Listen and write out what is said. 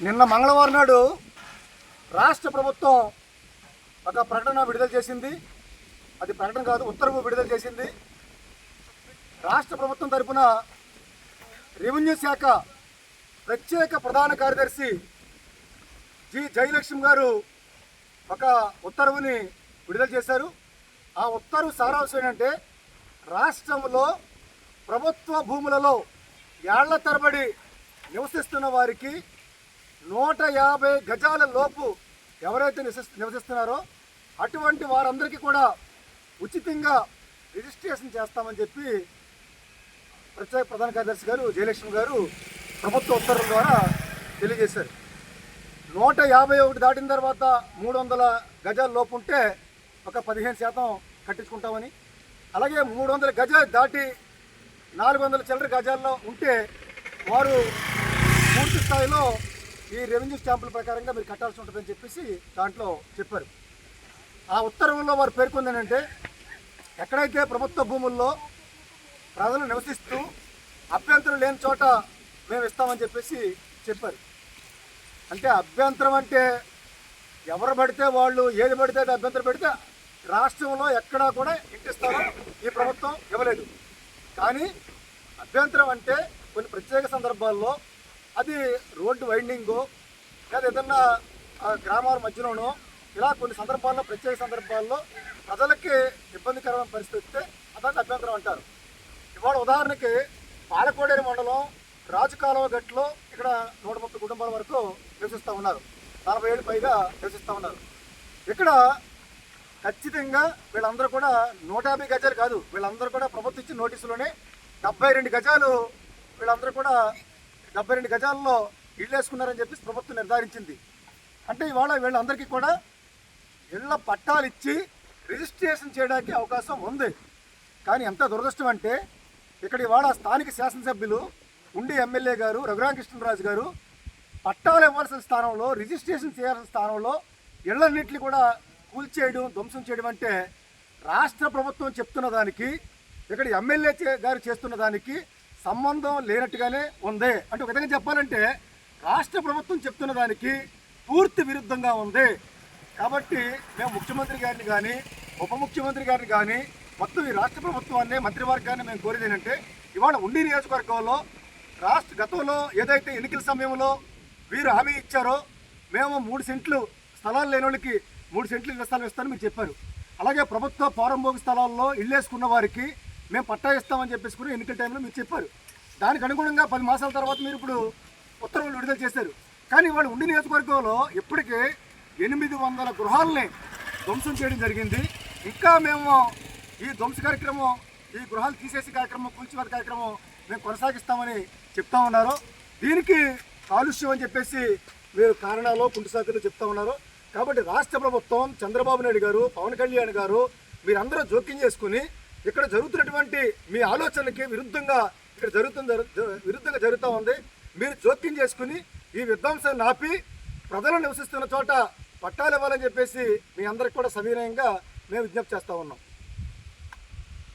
నిన్న మంగళవారం నాడు రాష్ట్ర ప్రభుత్వం ఒక ప్రకటన విడుదల చేసింది. అది ప్రకటన కాదు, ఉత్తర్వు విడుదల చేసింది. రాష్ట్ర ప్రభుత్వం తరపున రెవెన్యూ శాఖ ప్రత్యేక ప్రధాన కార్యదర్శి జి జయలక్ష్మి గారు ఒక ఉత్తర్వుని విడుదల చేశారు. ఆ ఉత్తర్వు సారాంశం ఏంటంటే, రాష్ట్రంలో ప్రభుత్వ భూములలో ఏళ్ల తరబడి నివసిస్తున్న వారికి 150 గజాల లోపు ఎవరైతే నివసిస్తున్నారో అటువంటి వారందరికీ కూడా ఉచితంగా రిజిస్ట్రేషన్ చేస్తామని చెప్పి ప్రత్యేక ప్రధాన కార్యదర్శి గారు జయలక్ష్మి గారు ప్రభుత్వ ఉత్తర్వుల ద్వారా తెలియజేశారు. 151 దాటిన తర్వాత 300 గజాల లోపు ఉంటే ఒక 15% కట్టించుకుంటామని, అలాగే 300 గజాలు దాటి 400 చిల్లర గజాల్లో ఉంటే వారు పూర్తి స్థాయిలో ఈ రెవెన్యూ స్టాంపుల ప్రకారంగా మీరు కట్టాల్సి ఉంటుందని చెప్పేసి దాంట్లో చెప్పారు. ఆ ఉత్తర్వుల్లో వారు పేర్కొంది ఏంటంటే, ఎక్కడైతే ప్రభుత్వ భూముల్లో ప్రజలు నివసిస్తూ అభ్యంతరం లేని చోట మేము ఇస్తామని చెప్పేసి చెప్పారు. అంటే అభ్యంతరం అంటే ఎవరు పడితే వాళ్ళు ఏది పడితే అది అభ్యంతరం పెడితే రాష్ట్రంలో ఎక్కడా కూడా ఇంటిస్తారో ఈ ప్రభుత్వం ఇవ్వలేదు. కానీ అభ్యంతరం అంటే కొన్ని ప్రత్యేక సందర్భాల్లో అది రోడ్డు వైండింగో లేదా ఏదన్నా గ్రామాల మధ్యలోనో ఇలా కొన్ని సందర్భాల్లో ప్రత్యేక సందర్భాల్లో ప్రజలకి ఇబ్బందికరమైన పరిస్థితి వస్తే అదాన్ని అభ్యంతరం అంటారు. ఇవాళ ఉదాహరణకి పాలకోడేరు మండలం రాజుకాలువ గట్లో ఇక్కడ 130 కుటుంబాల వరకు నివసిస్తూ ఉన్నారు. 40 ఏళ్ళు పైగా నివసిస్తూ ఉన్నారు. ఇక్కడ ఖచ్చితంగా వీళ్ళందరూ కూడా 150 గజాలు కాదు, వీళ్ళందరూ కూడా ప్రభుత్వం ఇచ్చిన నోటీసులోనే 72 గజాలు వీళ్ళందరూ కూడా 72 గజాల్లో ఇళ్ళు వేసుకున్నారని చెప్పి ప్రభుత్వం నిర్ధారించింది. అంటే ఇవాళ వీళ్ళందరికీ కూడా ఇళ్ల పట్టాలు ఇచ్చి రిజిస్ట్రేషన్ చేయడానికి అవకాశం ఉంది. కానీ ఎంత దురదృష్టం అంటే, ఇక్కడ ఇవాళ స్థానిక శాసనసభ్యులు ఉండి ఎమ్మెల్యే గారు రఘురామకృష్ణరాజు గారు పట్టాలు ఇవ్వాల్సిన స్థానంలో, రిజిస్ట్రేషన్ చేయాల్సిన స్థానంలో ఇళ్లన్నింటినీ కూడా కూల్చేయడం, ధ్వంసం చేయడం అంటే రాష్ట్ర ప్రభుత్వం చెప్తున్న దానికి ఇక్కడ ఎమ్మెల్యే గారు చేస్తున్న దానికి సంబంధం లేనట్టుగానే ఉంది. అంటే ఒక విధంగా చెప్పాలంటే రాష్ట్ర ప్రభుత్వం చెప్తున్న దానికి పూర్తి విరుద్ధంగా ఉంది. కాబట్టి మేము ముఖ్యమంత్రి గారిని కానీ ఉప ముఖ్యమంత్రి గారిని కానీ మొత్తం ఈ రాష్ట్ర ప్రభుత్వాన్ని మంత్రివర్గాన్ని మేము కోరేది ఏంటంటే, ఇవాళ ఉండి నియోజకవర్గంలో గతంలో ఏదైతే ఎన్నికల సమయంలో వీరు హామీ ఇచ్చారో, మేము 3 సెంట్లు స్థలాలు లేని వాళ్ళకి 3 సెంట్లు ఇళ్ల స్థలం ఇస్తామని మీరు చెప్పారు. అలాగే ప్రభుత్వ పౌరంభోగ స్థలాల్లో ఇళ్ళు వేసుకున్న వారికి మేము పట్టా ఇస్తామని చెప్పేసి కూడా ఎన్నికల టైంలో మీరు చెప్పారు. దానికి అనుగుణంగా 10 మాసాల తర్వాత మీరు ఇప్పుడు ఉత్తర్వులు విడుదల చేశారు. కానీ వాళ్ళు ఉండి నియోజకవర్గంలో ఇప్పటికే 800 గృహాలని ధ్వంసం చేయడం జరిగింది. ఇంకా మేము ఈ ధ్వంస కార్యక్రమం, ఈ గృహాలు తీసేసే కార్యక్రమం, కూల్చివేత కార్యక్రమం మేము కొనసాగిస్తామని చెప్తా ఉన్నారు. దీనికి కాలుష్యం అని చెప్పేసి మీరు కారణాలు కుంటిసాకులు చెప్తా ఉన్నారు. కాబట్టి రాష్ట్ర ప్రభుత్వం, చంద్రబాబు నాయుడు గారు, పవన్ కళ్యాణ్ గారు మీరందరూ జోక్యం చేసుకుని ఇక్కడ జరుగుతున్నటువంటి మీ ఆలోచనలకి విరుద్ధంగా జరుగుతూ ఉంది. మీరు జోక్యం చేసుకుని ఈ విధ్వంసాన్ని ఆపి ప్రజలు నివసిస్తున్న చోట పట్టాలు ఇవ్వాలని చెప్పేసి మీ అందరికి కూడా సవినయంగా మేము విజ్ఞప్తి చేస్తూ ఉన్నాం.